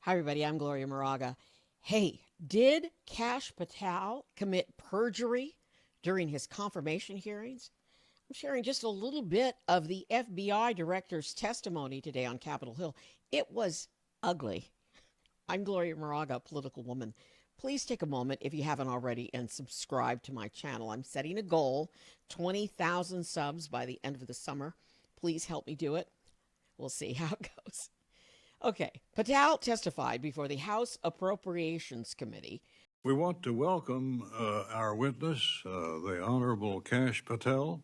Hi, everybody. I'm Gloria Moraga. Hey, did Kash Patel commit perjury during his confirmation hearings? I'm sharing just a little bit of the FBI director's testimony today on Capitol Hill. It was ugly. I'm Gloria Moraga, political woman. Please take a moment, if you haven't already, and subscribe to my channel. I'm setting a goal, 20,000 subs by the end of the summer. Please help me do it. We'll see how it goes. Okay, Patel testified before the House Appropriations Committee. We want to welcome our witness, the Honorable Kash Patel,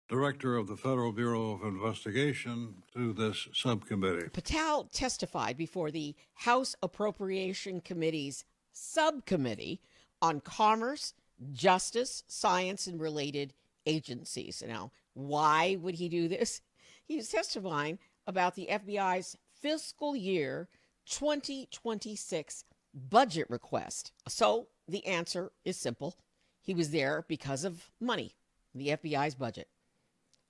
Director of the Federal Bureau of Investigation, to this subcommittee. Patel testified before the House Appropriation Committee's Subcommittee on Commerce, Justice, Science, and Related Agencies. Now, why would he do this? He was testifying about the FBI's fiscal year 2026 budget request. So the answer is simple. He was there because of money, the FBI's budget.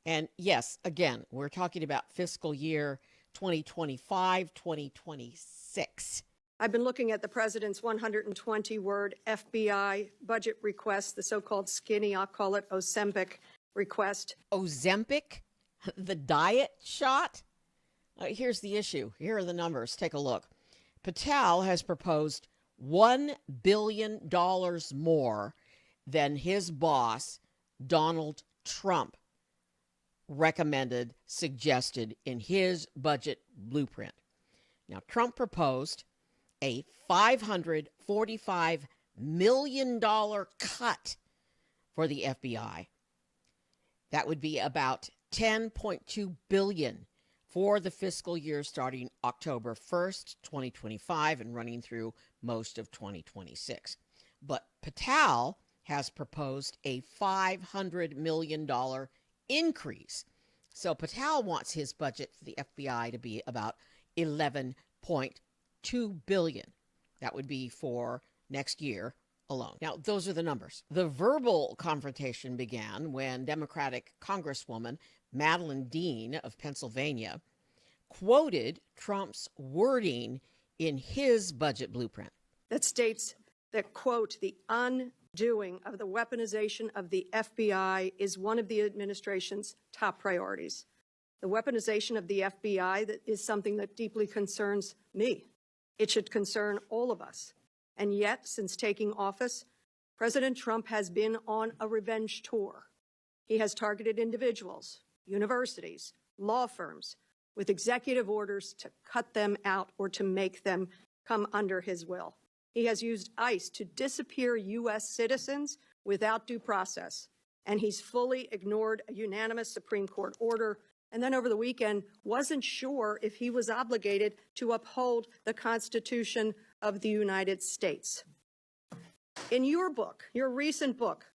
And yes, again, we're talking about fiscal year 2025, 2026. I've been looking at the president's 120-word FBI budget request, the so-called skinny, I'll call it Ozempic request. Ozempic? The diet shot? Here's the issue. Here are the numbers. Take a look. Patel has proposed $1 billion more than his boss, Donald Trump, suggested in his budget blueprint. Now, Trump proposed a $545 million cut for the FBI. That would be about $10.2 billion for the fiscal year starting October 1st, 2025 and running through most of 2026. But Patel has proposed a $500 million increase. So Patel wants his budget for the FBI to be about $11.2 billion. That would be for next year alone. Now, those are the numbers. The verbal confrontation began when Democratic Congresswoman Madeleine Dean of Pennsylvania quoted Trump's wording in his budget blueprint. That states that, quote, the undoing of the weaponization of the FBI is one of the administration's top priorities. The weaponization of the FBI is something that deeply concerns me. It should concern all of us. And yet, since taking office, President Trump has been on a revenge tour. He has targeted individuals, universities, law firms, with executive orders to cut them out or to make them come under his will. He has used ICE to disappear U.S. citizens without due process, and he's fully ignored a unanimous Supreme Court order, and then over the weekend wasn't sure if he was obligated to uphold the Constitution of the United States. In your book, your recent book,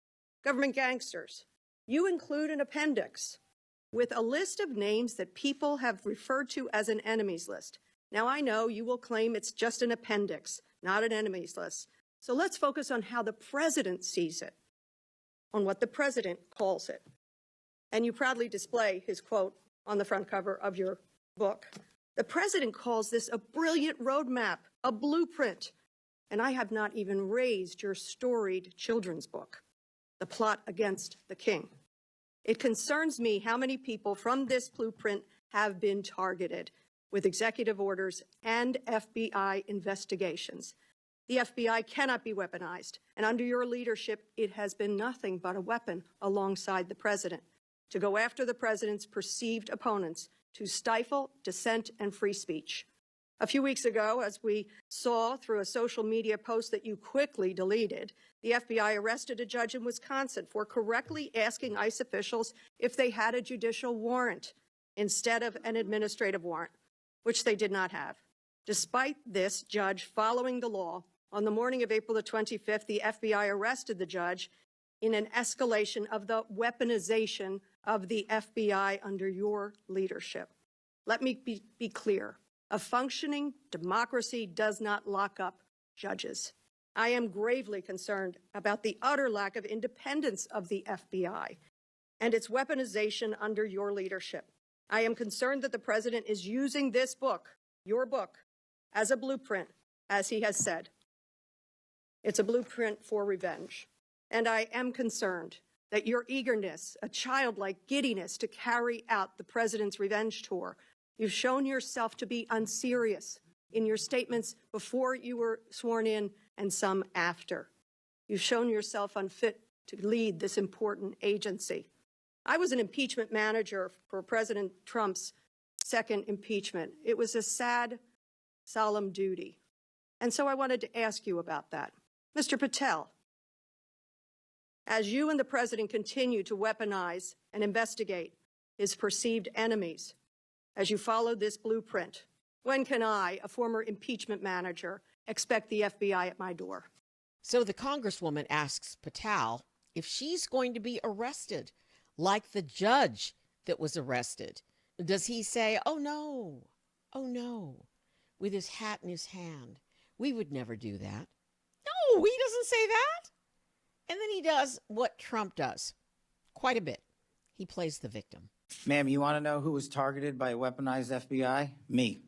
Government Gangsters, you include an appendix with a list of names that people have referred to as an enemies list. Now, I know you will claim it's just an appendix, not an enemies list. So let's focus on how the president sees it, on what the president calls it. And you proudly display his quote on the front cover of your book. The president calls this a brilliant roadmap, a blueprint. And I have not even raised your storied children's book, The Plot Against the King. It concerns me how many people from this blueprint have been targeted with executive orders and FBI investigations. The FBI cannot be weaponized, and under your leadership, it has been nothing but a weapon alongside the president to go after the president's perceived opponents, to stifle dissent and free speech. A few weeks ago, as we saw through a social media post that you quickly deleted, the FBI arrested a judge in Wisconsin for correctly asking ICE officials if they had a judicial warrant instead of an administrative warrant, which they did not have. Despite this judge following the law, on the morning of April the 25th, the FBI arrested the judge in an escalation of the weaponization of the FBI under your leadership. Let me be clear. A functioning democracy does not lock up judges. I am gravely concerned about the utter lack of independence of the FBI and its weaponization under your leadership. I am concerned that the president is using this book, your book, as a blueprint, as he has said. It's a blueprint for revenge. And I am concerned that your eagerness, a childlike giddiness to carry out the president's revenge tour, you've shown yourself to be unserious in your statements before you were sworn in and some after. You've shown yourself unfit to lead this important agency. I was an impeachment manager for President Trump's second impeachment. It was a sad, solemn duty. And so I wanted to ask you about that. Mr. Patel, as you and the president continue to weaponize and investigate his perceived enemies, as you follow this blueprint, when can I, a former impeachment manager, expect the FBI at my door? So the Congresswoman asks Patel if she's going to be arrested, like the judge that was arrested. Does he say, oh no, with his hat in his hand? We would never do that. No, he doesn't say that. And then he does what Trump does quite a bit. He plays the victim. Ma'am, you want to know who was targeted by a weaponized FBI? Me.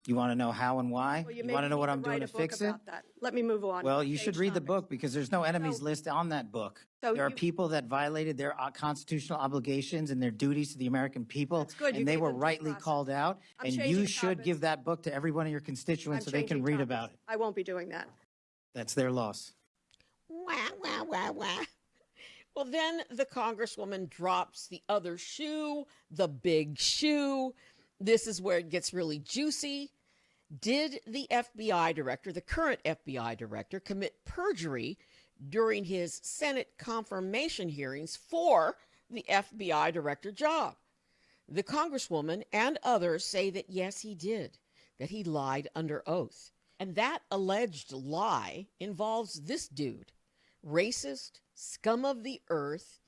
You want to know how and why? Well, you want to know what I'm doing to write a book fix it? about that. Let me move on. Well, you should read the topics. book because there's no enemies list on that book. So There are you- people that violated their constitutional obligations and their duties to the American people, That's good. You and they gave were them due rightly process. called out. I'm And changing you should topics. give that book to every one of your constituents so they can changing read topics. about it. I won't be doing that. That's their loss. Wah, wah, wah, wah. Well, then the Congresswoman drops the other shoe, the big shoe. This is where it gets really juicy. Did the FBI director, the current FBI director, commit perjury during his Senate confirmation hearings for the FBI director job? The Congresswoman and others say that yes, he did, that he lied under oath. And that alleged lie involves this dude, racist, scum of the earth,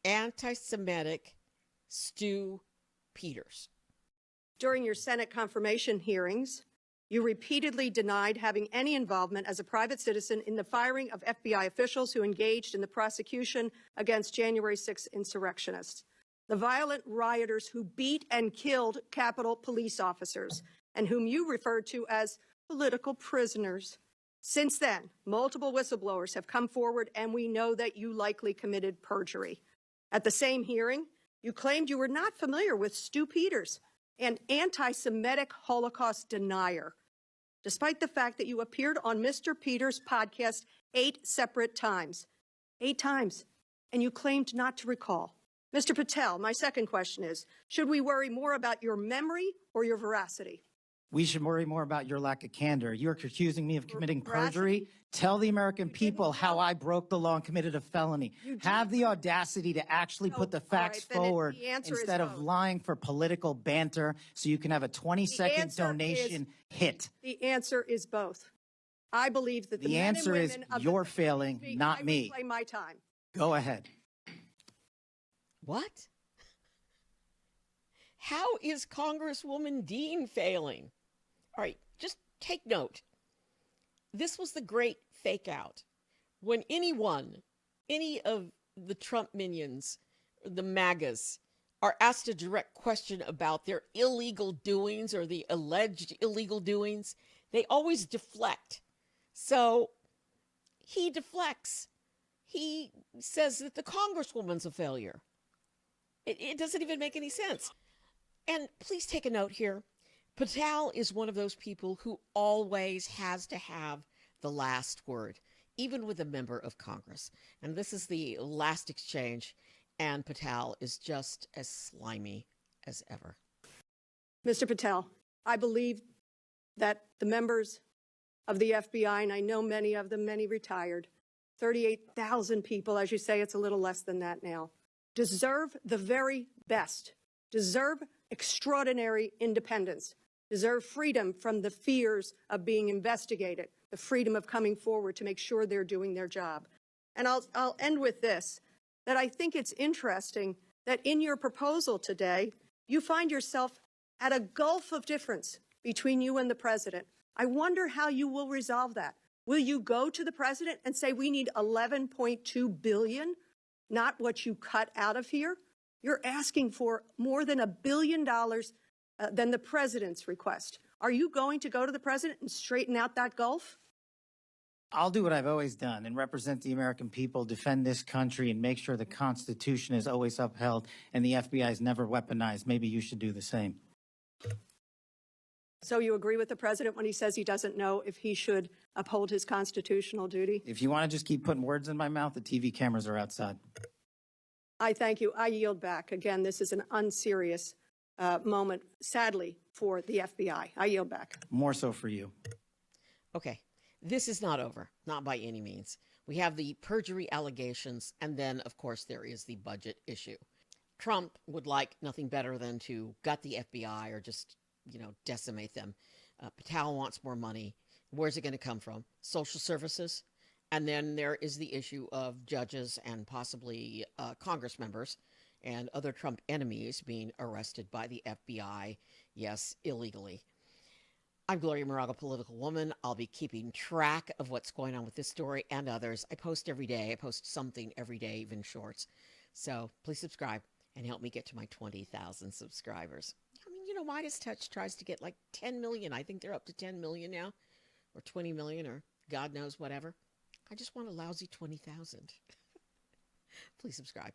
anti-Semitic Stu Peters. During your Senate confirmation hearings, you repeatedly denied having any involvement as a private citizen in the firing of FBI officials who engaged in the prosecution against January 6 insurrectionists, the violent rioters who beat and killed Capitol police officers, and whom you referred to as political prisoners. Since then, multiple whistleblowers have come forward, and we know that you likely committed perjury. At the same hearing, you claimed you were not familiar with Stu Peters, an anti-Semitic Holocaust denier, despite the fact that you appeared on Mr. Peters' podcast 8 separate times. 8 times. And you claimed not to recall. Mr. Patel, my second question is, should we worry more about your memory or your veracity? We should worry more about your lack of candor. You're accusing me of committing Veracity? perjury. Tell the American didn't people how know. I broke the law and committed a felony. You did. Have the audacity to actually No, put the all right, facts then forward the answer is instead of both. lying for political banter so you can have a 20-second answer donation hit. The answer is both. I believe that the The men answer and is women of you're the failing, not I me. reclaim my time. Go ahead. What? How is Congresswoman Dean failing? All right, just take note. This was the great fake out. When any of the Trump minions, the MAGAs, are asked a direct question about their illegal doings or the alleged illegal doings, they always deflect. So he deflects. He says that the Congresswoman's a failure. It doesn't even make any sense. And please take a note here. Patel is one of those people who always has to have the last word, even with a member of Congress. And this is the last exchange, and Patel is just as slimy as ever. Mr. Patel, I believe that the members of the FBI, and I know many of them, many retired, 38,000 people, as you say, it's a little less than that now, deserve the very best, deserve extraordinary independence, deserve freedom from the fears of being investigated, the freedom of coming forward to make sure they're doing their job. And I'll end with this, that I think it's interesting that in your proposal today, you find yourself at a gulf of difference between you and the president. I wonder how you will resolve that. Will you go to the president and say, we need $11.2 billion, not what you cut out of here? You're asking for more than $1 billion than the president's request. Are you going to go to the president and straighten out that gulf? I'll do what I've always done and represent the American people, defend this country, and make sure the Constitution is always upheld and the FBI is never weaponized. Maybe you should do the same. So you agree with the president when he says he doesn't know if he should uphold his constitutional duty? If you want to just keep putting words in my mouth, the TV cameras are outside. I thank you. I yield back. Again, this is an unserious moment, sadly, for the FBI. I yield back. More so for you. Okay, this is not over, not by any means. We have the perjury allegations, and then, of course, there is the budget issue. Trump would like nothing better than to gut the FBI or just, decimate them. Patel wants more money. Where's it going to come from? Social services. And then there is the issue of judges and possibly Congress members and other Trump enemies being arrested by the FBI, yes, illegally. I'm Gloria Moraga, political woman. I'll be keeping track of what's going on with this story and others. I post every day. I post something every day, even shorts. So please subscribe and help me get to my 20,000 subscribers. Midas Touch tries to get like 10 million. I think they're up to 10 million now, or 20 million, or God knows whatever. I just want a lousy 20,000. Please subscribe.